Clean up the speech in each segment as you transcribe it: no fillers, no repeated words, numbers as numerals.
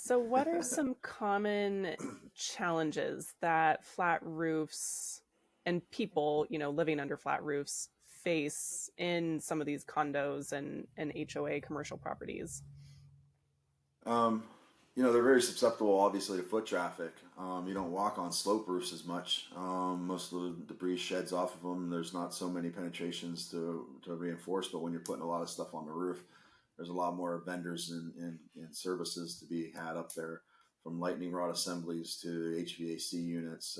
So what are some common challenges that flat roofs and people, living under flat roofs face in some of these condos and HOA commercial properties? Um, they're very susceptible, obviously, to foot traffic. You don't walk on slope roofs as much. Most of the debris sheds off of them. There's not so many penetrations to reinforce, but when you're putting a lot of stuff on the roof, there's a lot more vendors and services to be had up there, from lightning rod assemblies to HVAC units,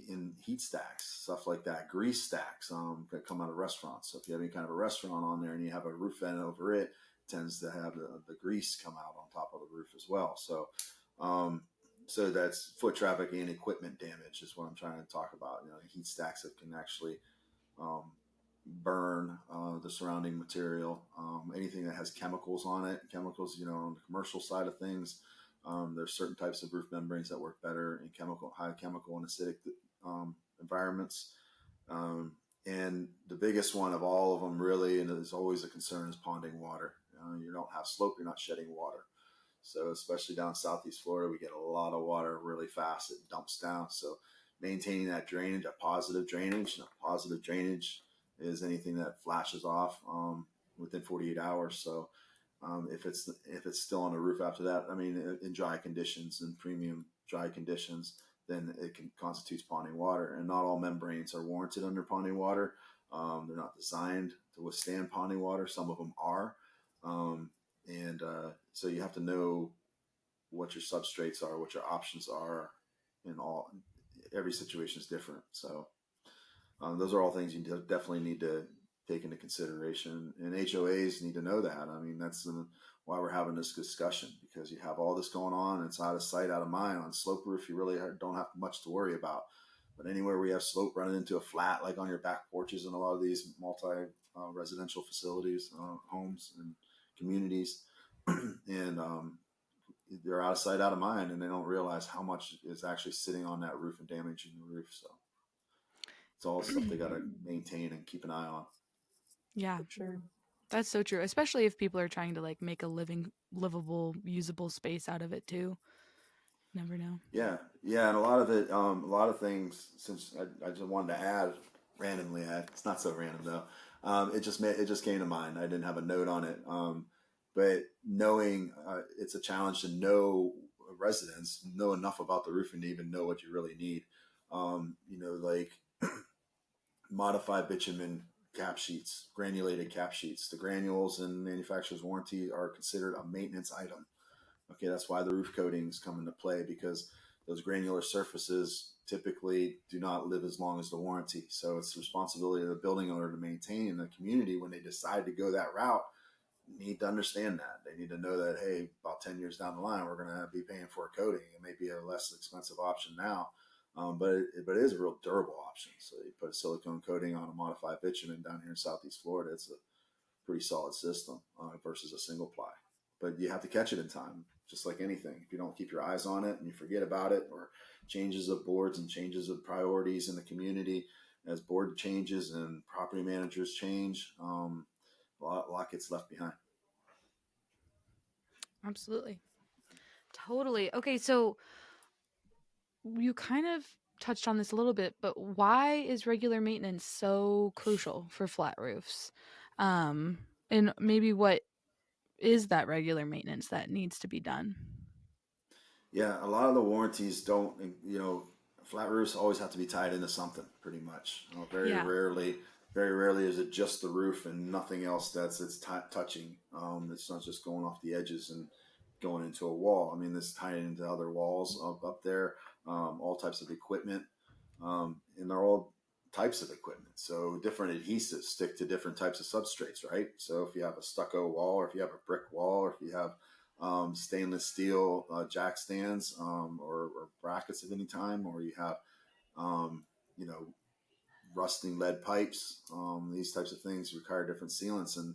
in heat stacks, stuff like that, grease stacks that come out of restaurants. So if you have any kind of a restaurant on there and you have a roof vent over it, tends to have the grease come out on top of the roof as well. So that's foot traffic and equipment damage is what I'm trying to talk about. Heat stacks that can actually um, burn the surrounding material. Anything that has chemicals on it, chemicals, on the commercial side of things. There's certain types of roof membranes that work better in high chemical and acidic environments. And the biggest one of all of them, really, and is always a concern, is ponding water. You don't have slope, you're not shedding water. So especially down Southeast Florida, we get a lot of water really fast. It dumps down. So maintaining that drainage, a positive drainage. Positive drainage is anything that flashes off within 48 hours. So if it's still on the roof after that, I mean, in dry conditions and premium dry conditions, then it constitutes ponding water. And not all membranes are warranted under ponding water. They're not designed to withstand ponding water. Some of them are. So you have to know what your substrates are, what your options are. Every situation is different. So those are all things you definitely need to take into consideration, and HOAs need to know that. I mean, that's why we're having this discussion, because you have all this going on. It's out of sight, out of mind. On slope roof, you really don't have much to worry about. But anywhere we have slope running into a flat, like on your back porches in a lot of these multi-residential facilities, homes and communities, and they're out of sight, out of mind, and they don't realize how much is actually sitting on that roof and damaging the roof. So it's all stuff they got to maintain and keep an eye on. Yeah, For sure. that's so true. Especially if people are trying to like make a livable, usable space out of it too. Never know. Yeah, and a lot of it, a lot of things. Since I just wanted to add randomly, it's not so random though. It just came to mind. I didn't have a note on it, but knowing it's a challenge to know residents, know enough about the roofing to even know what you really need. Like modified bitumen cap sheets, granulated cap sheets. The granules in manufacturer's warranty are considered a maintenance item. Okay, that's why the roof coatings come into play, because those granular surfaces typically do not live as long as the warranty. So it's the responsibility of the building owner to maintain, and the community, when they decide to go that route, need to understand that. They need to know that, hey, about 10 years down the line, we're going to be paying for a coating. It may be a less expensive option now, but it is a real durable option. So you put a silicone coating on a modified bitumen down here in Southeast Florida, it's a pretty solid system versus a single ply. But you have to catch it in time, just like anything. If you don't keep your eyes on it and you forget about it, or changes of boards and changes of priorities in the community, as board changes and property managers change, a lot gets left behind. Absolutely. Totally. Okay, so you kind of touched on this a little bit, but why is regular maintenance so crucial for flat roofs? And maybe what is that regular maintenance that needs to be done? Yeah, a lot of the warranties don't, flat roofs always have to be tied into something pretty much. Yeah. Very rarely is it just the roof and nothing else it's touching. It's not just going off the edges and going into a wall. I mean, this tied into other walls up there, all types of equipment, and they're all types of equipment. So different adhesives stick to different types of substrates, right? So if you have a stucco wall, or if you have a brick wall, or if you have stainless steel jack stands or brackets of any time, or you have, um, you know, rusting lead pipes. These types of things require different sealants, and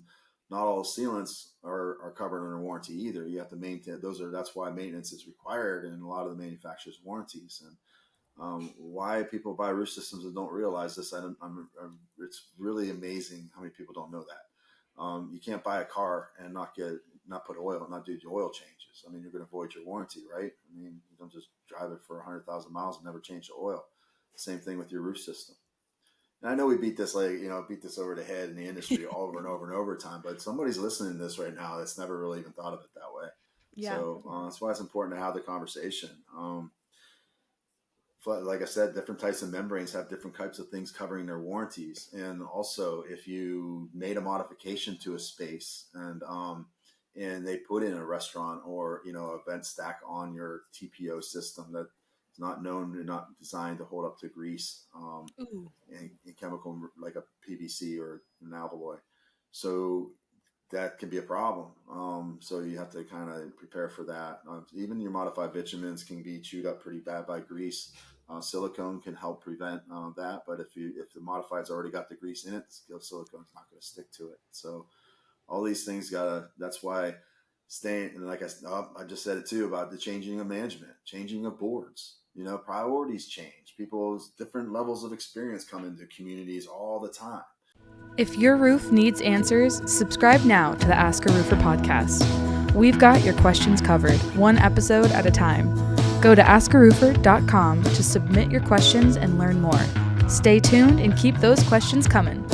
not all sealants are covered under warranty either. You have to maintain that's why maintenance is required in a lot of the manufacturer's warranties. And why people buy roof systems and don't realize this, it's really amazing how many people don't know that. You can't buy a car and not get not do the oil changes. I mean, you're going to void your warranty, right? I mean, you don't just drive it for 100,000 miles and never change the oil. Same thing with your roof system. And I know we beat this over the head in the industry over and over and over time, but somebody's listening to this right now that's never really even thought of it that way. Yeah. So that's why it's important to have the conversation. Like I said, different types of membranes have different types of things covering their warranties. And also, if you made a modification to a space and they put in a restaurant or, a vent stack on your TPO system that is not designed to hold up to grease and chemical like a PVC or an alloy. So that can be a problem. So you have to kind of prepare for that. Even your modified bitumens can be chewed up pretty bad by grease. Silicone can help prevent that, but if the modified's already got the grease in it, silicone's not going to stick to it. So all these things that's why and like I just said it too about the changing of management, changing of boards. Priorities change. People's different levels of experience come into communities all the time. If your roof needs answers, subscribe now to the AskARoofer Podcast. We've got your questions covered, one episode at a time. Go to AskARoofer.com to submit your questions and learn more. Stay tuned and keep those questions coming.